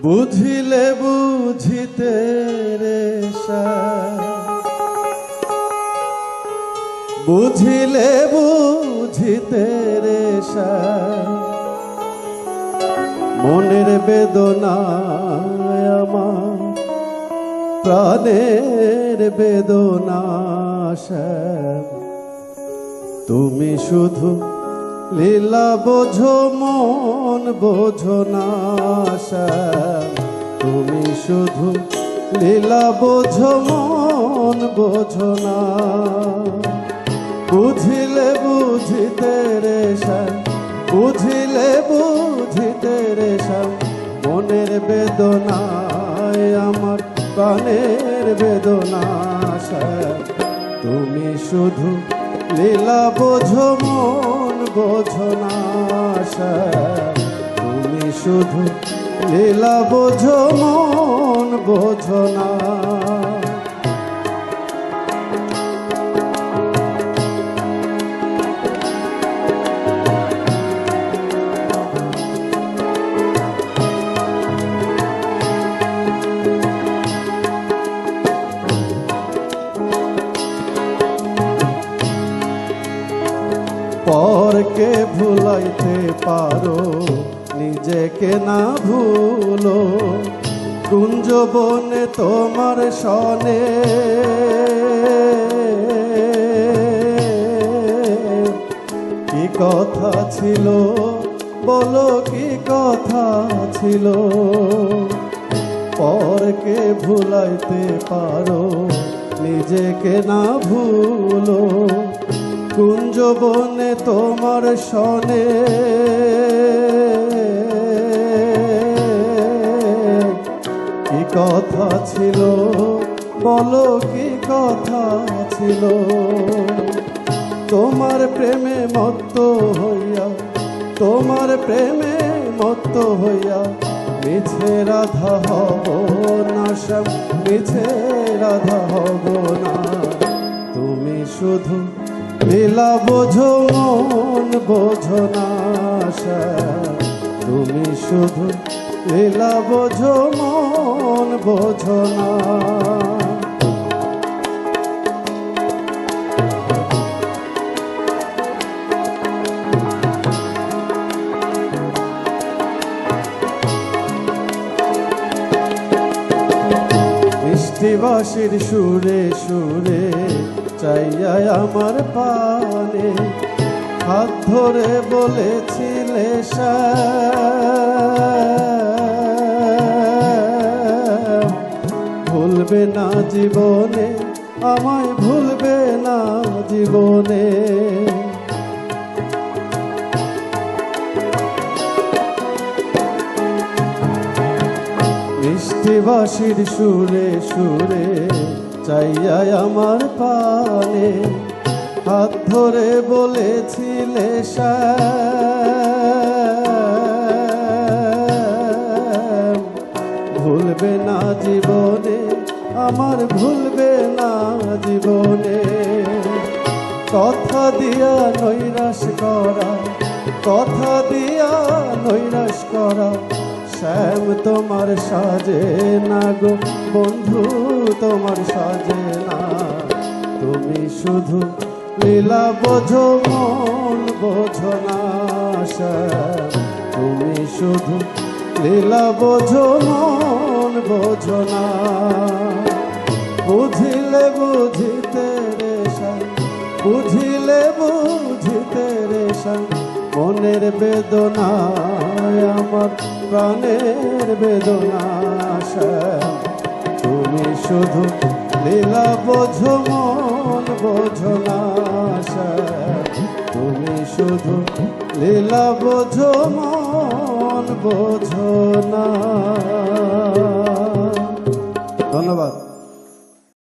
বুঝিলে বুঝিতে রে বুঝিলে বুঝিতে রে মনের বেদনা আমার প্রাণের বেদনা তুমি শুধু লীলা বোঝো মন বোঝো না তুমি শুধু লীলা বোঝো মন বোঝো না বুঝিলে বুঝিতে রে বুঝিলে বুঝিতে রে মনের বেদনায় আমার প্রাণের বেদনা তুমি শুধু লীলা বোঝো মন বোঝো না তুমি শুধু লীলা বোঝো মন বোঝো না পরকে ভুলাইতে পারো নিজেকে না ভুলো কুঞ্জবনে তোমার সনে কি কথা ছিল বলো কি কথা ছিল পরকে ভুলাইতে পারো নিজেকে না ভুলো কুঞ্জবনে তোমার সনে কি কথা ছিল বলো কি কথা ছিল তোমার প্রেমে মত্ত হইয়া তোমার প্রেমে মত্ত হইয়া মিছে রাধা হব না সব মিছে রাধা হব না তুমি শুধু লীলা বোঝো মন বোঝো না তুমি শুধু লীলা বোঝো মন বোঝো না মিষ্টি বাঁশির সুরে সুরে চাইয়া আমার পানে হাত ধরে বলেছিলে ভুলবে না জীবনে আমায় ভুলবে না জীবনে মিষ্টি বাঁশির সুরে সুরে চাইয়া আমার পানে হাত ধরে বলেছিলে ভুলবে না জীবনে আমার ভুলবে না জীবনে কথা দিয়া নৈরাশ করা কথা দিয়া নৈরাশ করা শ্যাম তোমার সাজে না গো বন্ধু তোমার সাজে না তুমি শুধু লীলা বোঝো মন বোঝো না তুমি শুধু লীলা বোঝো মন বোঝো না বুঝিলে বুঝিতে রে বুঝিলে বুঝিতে রে মনের বেদনা আমার প্রাণের বেদনা তুমি শুধু লীলা বোঝো মন বোঝো না তুমি শুধু লীলা বোঝো মন বোঝো না ধন্যবাদ।